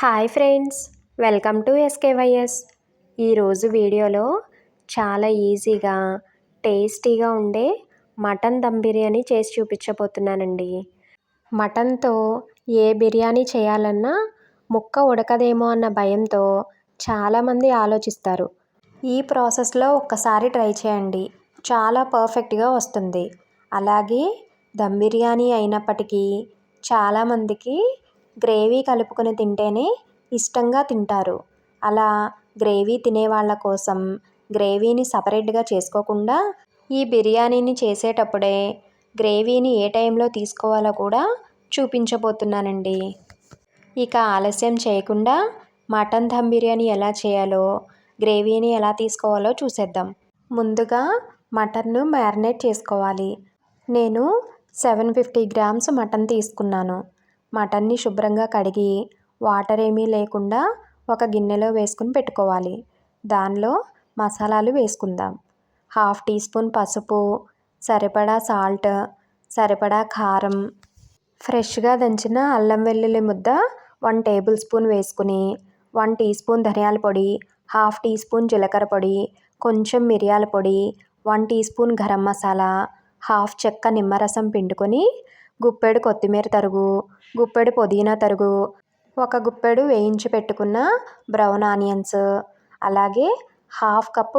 Hi friends, welcome to SKYS. ఈరోజు వీడియోలో చాలా ఈజీగా టేస్టీగా ఉండే మటన్ దమ్ బిర్యానీ చేసి చూపించబోతున్నానండి. మటన్తో ఏ బిర్యానీ చేయాలన్నా ముక్క ఉడకదేమో అన్న భయంతో చాలామంది ఆలోచిస్తారు. ఈ ప్రాసెస్లో ఒక్కసారి ట్రై చేయండి, చాలా పర్ఫెక్ట్గా వస్తుంది. అలాగే దమ్ బిర్యానీ అయినప్పటికీ చాలామందికి గ్రేవీ కలుపుకొని తింటేనే ఇష్టంగా తింటారు. అలా గ్రేవీ తినేవాళ్ళ కోసం గ్రేవీని సపరేట్గా చేసుకోకుండా ఈ బిర్యానీని చేసేటప్పుడే గ్రేవీని ఏ టైంలో తీసుకోవాలో కూడా చూపించబోతున్నానండి. ఇక ఆలస్యం చేయకుండా మటన్ దమ్ బిర్యానీ ఎలా చేయాలో, గ్రేవీని ఎలా తీసుకోవాలో చూసేద్దాం. ముందుగా మటన్ను మ్యారినేట్ చేసుకోవాలి. నేను 750 గ్రామ్స్ మటన్ తీసుకున్నాను. మటన్ని శుభ్రంగా కడిగి వాటర్ ఏమీ లేకుండా ఒక గిన్నెలో వేసుకుని పెట్టుకోవాలి. దానిలో మసాలాలు వేసుకుందాం. 1/2 టీ స్పూన్ పసుపు, సరిపడా సాల్ట్, సరిపడా కారం, ఫ్రెష్గా దంచిన అల్లం వెల్లుల్లి ముద్ద 1 టేబుల్ స్పూన్ వేసుకుని 1 టీ స్పూన్ ధనియాల పొడి, 1/2 టీ స్పూన్ జీలకర్ర పొడి, కొంచెం మిరియాల పొడి, 1 టీ స్పూన్ గరం మసాలా, 1/2 చెక్క నిమ్మరసం పిండుకొని గుప్పెడు కొత్తిమీర తరుగు, గుప్పెడు పుదీనా తరుగు, ఒక గుప్పెడు వేయించి పెట్టుకున్న బ్రౌన్ ఆనియన్స్, అలాగే 1/2 కప్పు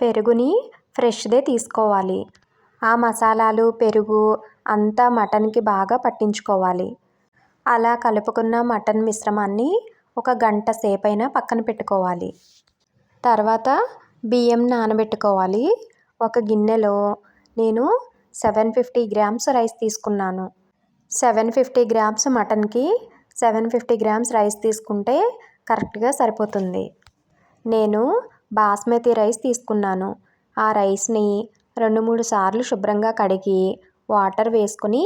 పెరుగుని ఫ్రెష్దే తీసుకోవాలి. ఆ మసాలాలు, పెరుగు అంతా మటన్కి బాగా పట్టించుకోవాలి. అలా కలుపుకున్న మటన్ మిశ్రమాన్ని ఒక గంట సేపైనా పక్కన పెట్టుకోవాలి. తర్వాత బియ్యం నానబెట్టుకోవాలి. ఒక గిన్నెలో నేను 750 గ్రామ్స్ రైస్ తీసుకున్నాను. 750 గ్రామ్స్ మటన్కి 750 గ్రామ్స్ రైస్ తీసుకుంటే కరెక్ట్గా సరిపోతుంది. నేను బాస్మతి రైస్ తీసుకున్నాను. ఆ రైస్ని 2-3 సార్లు శుభ్రంగా కడిగి వాటర్ వేసుకుని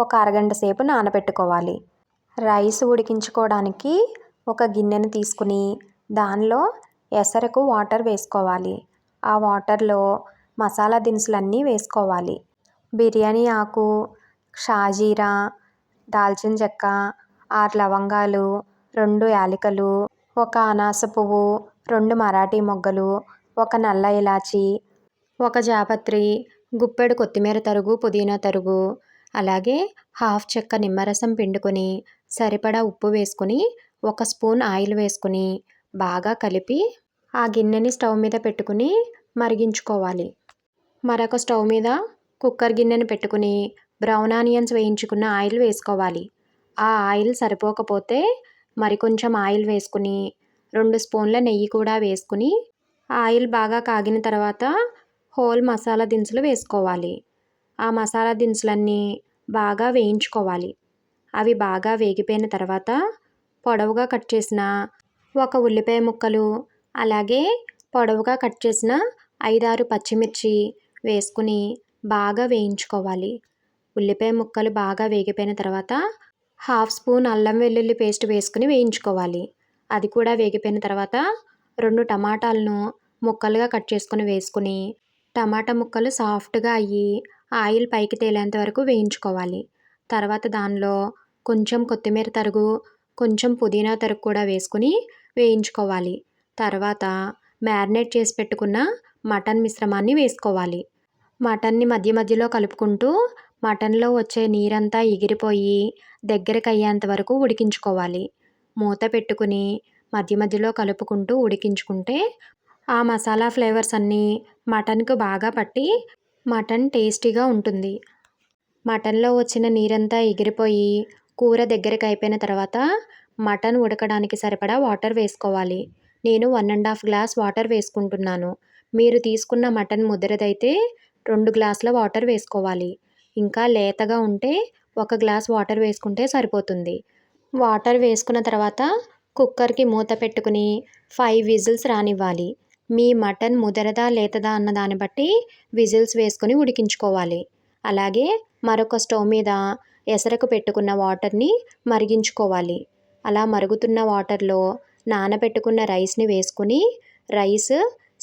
ఒక అరగంట సేపు నానబెట్టుకోవాలి. రైస్ ఉడికించుకోవడానికి ఒక గిన్నెను తీసుకుని దానిలో ఎసరకు వాటర్ వేసుకోవాలి. ఆ వాటర్లో మసాలా దినుసులన్నీ వేసుకోవాలి. బిర్యానీ ఆకు, షాజీరా, దాల్చిన చెక్క, 6 లవంగాలు, 2 యాలకులు, 1 అనాస పువ్వు, 2 మరాఠీ మొగ్గలు, 1 నల్ల ఇలాచి, 1 జాపత్రి, గుప్పెడు కొత్తిమీర తరుగు, పుదీనా తరుగు, అలాగే 1/2 చెక్క నిమ్మరసం పిండుకొని సరిపడా ఉప్పు వేసుకుని 1 స్పూన్ ఆయిల్ వేసుకుని బాగా కలిపి ఆ గిన్నెని స్టవ్ మీద పెట్టుకుని మరిగించుకోవాలి. మరొక స్టవ్ మీద కుక్కర్ గిన్నెను పెట్టుకుని బ్రౌన్ ఆనియన్స్ వేయించుకున్న ఆయిల్ వేసుకోవాలి. ఆ ఆయిల్ సరిపోకపోతే మరికొంచెం ఆయిల్ వేసుకుని 2 స్పూన్ల నెయ్యి కూడా వేసుకుని ఆయిల్ బాగా కాగిన తర్వాత హోల్ మసాలా దినుసులు వేసుకోవాలి. ఆ మసాలా దినుసులన్నీ బాగా వేయించుకోవాలి. అవి బాగా వేగిపోయిన తర్వాత పొడవుగా కట్ చేసిన 1 ఉల్లిపాయ ముక్కలు, అలాగే పొడవుగా కట్ చేసిన 5-6 పచ్చిమిర్చి వేసుకుని బాగా వేయించుకోవాలి. ఉల్లిపాయ ముక్కలు బాగా వేగిపోయిన తర్వాత 1/2 స్పూన్ అల్లం వెల్లుల్లి పేస్ట్ వేసుకుని వేయించుకోవాలి. అది కూడా వేగిపోయిన తర్వాత 2 టమాటాలను ముక్కలుగా కట్ చేసుకుని వేసుకుని టమాటా ముక్కలు సాఫ్ట్గా అయ్యి ఆయిల్ పైకి తేలేంత వరకు వేయించుకోవాలి. తర్వాత దానిలో కొంచెం కొత్తిమీర తరుగు, కొంచెం పుదీనా తరుగు కూడా వేసుకుని వేయించుకోవాలి. తర్వాత మ్యారినేట్ చేసి పెట్టుకున్న మటన్ మిశ్రమాన్ని వేసుకోవాలి. మటన్ని మధ్య మధ్యలో కలుపుకుంటూ మటన్లో వచ్చే నీరంతా ఎగిరిపోయి దగ్గరకు అయ్యేంత వరకు ఉడికించుకోవాలి. మూత పెట్టుకుని మధ్య మధ్యలో కలుపుకుంటూ ఉడికించుకుంటే ఆ మసాలా ఫ్లేవర్స్ అన్నీ మటన్కు బాగా పట్టి మటన్ టేస్టీగా ఉంటుంది. మటన్లో వచ్చిన నీరంతా ఎగిరిపోయి కూర దగ్గరికి అయిపోయిన తర్వాత మటన్ ఉడకడానికి సరిపడా వాటర్ వేసుకోవాలి. నేను 1.5 గ్లాస్ వాటర్ వేసుకుంటున్నాను. మీరు తీసుకున్న మటన్ ముద్దరదైతే 2 గ్లాసుల వాటర్ వేసుకోవాలి. ఇంకా లేతగా ఉంటే 1 గ్లాస్ వాటర్ వేసుకుంటే సరిపోతుంది. వాటర్ వేసుకున్న తర్వాత కుక్కర్కి మూత పెట్టుకుని 5 విజిల్స్ రానివ్వాలి. మీ మటన్ ముదరదా లేతదా అన్న దాన్ని బట్టి విజిల్స్ వేసుకుని ఉడికించుకోవాలి. అలాగే మరొక స్టవ్ మీద ఎసరకు పెట్టుకున్న వాటర్ని మరిగించుకోవాలి. అలా మరుగుతున్న వాటర్లో నానబెట్టుకున్న రైస్ని వేసుకుని రైస్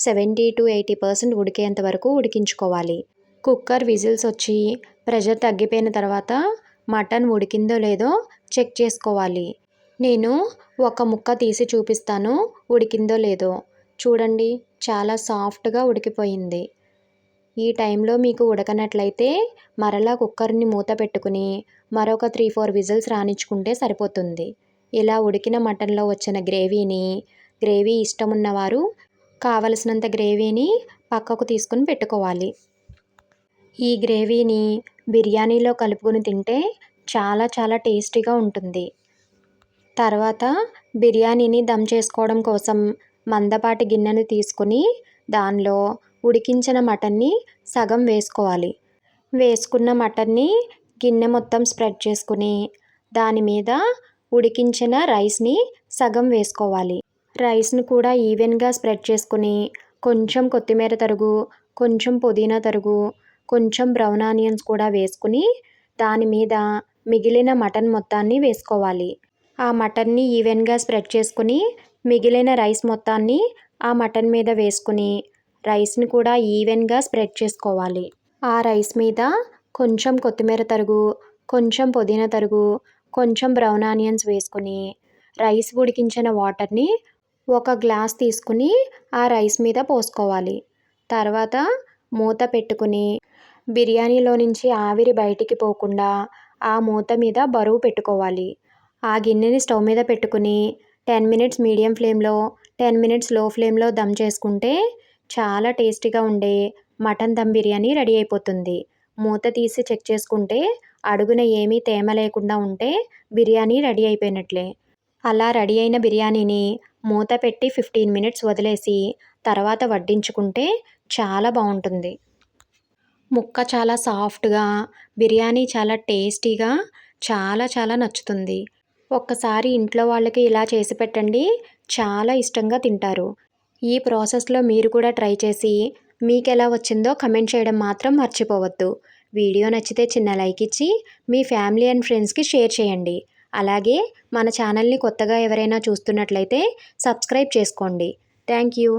70-80% ఉడికేంత వరకు ఉడికించుకోవాలి. కుక్కర్ విజిల్స్ వచ్చి ప్రెషర్ తగ్గిపోయిన తర్వాత మటన్ ఉడికిందో లేదో చెక్ చేసుకోవాలి. నేను ఒక ముక్క తీసి చూపిస్తాను ఉడికిందో లేదో. చూడండి, చాలా సాఫ్ట్గా ఉడికిపోయింది. ఈ టైంలో మీకు ఉడకనట్లయితే మరలా కుక్కర్ని మూత పెట్టుకుని మరొక 3-4 విజిల్స్ రానిచ్చుకుంటే సరిపోతుంది. ఇలా ఉడికిన మటన్లో వచ్చిన గ్రేవీ ఇష్టమున్నవారు కావలసినంత గ్రేవీని పక్కకు తీసుకుని పెట్టుకోవాలి. ఈ గ్రేవీని బిర్యానీలో కలుపుకొని తింటే చాలా చాలా టేస్టీగా ఉంటుంది. తర్వాత బిర్యానీని దమ్ చేసుకోవడం కోసం మందపాటి గిన్నెను తీసుకుని దానిలో ఉడికించిన మటన్ని సగం వేసుకోవాలి. వేసుకున్న మటన్ని గిన్నె మొత్తం స్ప్రెడ్ చేసుకుని దాని మీద ఉడికించిన రైస్ని సగం వేసుకోవాలి. రైస్ని కూడా ఈవెన్గా స్ప్రెడ్ చేసుకుని కొంచెం కొత్తిమీర తరుగు, కొంచెం పుదీనా తరుగు, కొంచెం బ్రౌన్ ఆనియన్స్ కూడా వేసుకుని దాని మీద మిగిలిన మటన్ మొత్తాన్ని వేసుకోవాలి. ఆ మటన్ని ఈవెన్గా స్ప్రెడ్ చేసుకుని మిగిలిన రైస్ మొత్తాన్ని ఆ మటన్ మీద వేసుకుని రైస్ని కూడా ఈవెన్గా స్ప్రెడ్ చేసుకోవాలి. ఆ రైస్ మీద కొంచెం కొత్తిమీర తరుగు, కొంచెం పుదీనా తరుగు, కొంచెం బ్రౌన్ ఆనియన్స్ వేసుకుని రైస్ ఉడికించిన వాటర్ని ఒక గ్లాస్ తీసుకుని ఆ రైస్ మీద పోసుకోవాలి. తర్వాత మూత పెట్టుకుని బిర్యానీలో నుంచి ఆవిరి బయటికి పోకుండా ఆ మూత మీద బరువు పెట్టుకోవాలి. ఆ గిన్నెని స్టవ్ మీద పెట్టుకుని 10 మినిట్స్ మీడియం ఫ్లేమ్లో, 10 మినిట్స్ లో ఫ్లేమ్లో దమ్ చేసుకుంటే చాలా టేస్టీగా ఉండే మటన్ దమ్ బిర్యానీ రెడీ అయిపోతుంది. మూత తీసి చెక్ చేసుకుంటే అడుగున ఏమీ తేమ లేకుండా ఉంటే బిర్యానీ రెడీ అయిపోయినట్లే. అలా రెడీ అయిన బిర్యానీని మూత పెట్టి 15 మినిట్స్ వదిలేసి తర్వాత వడ్డించుకుంటే చాలా బాగుంటుంది. ముక్క చాలా సాఫ్ట్గా, బిర్యానీ చాలా టేస్టీగా, చాలా చాలా నచ్చుతుంది. ఒక్కసారి ఇంట్లో వాళ్ళకి ఇలా చేసి పెట్టండి, చాలా ఇష్టంగా తింటారు. ఈ ప్రాసెస్లో మీరు కూడా ట్రై చేసి మీకు ఎలా వచ్చిందో కమెంట్ చేయడం మాత్రం మర్చిపోవద్దు. వీడియో నచ్చితే చిన్న లైక్ ఇచ్చి మీ ఫ్యామిలీ అండ్ ఫ్రెండ్స్కి షేర్ చేయండి. అలాగే మన ఛానల్ని కొత్తగా ఎవరైనా చూస్తున్నట్లయితే సబ్స్క్రైబ్ చేసుకోండి. Thank you.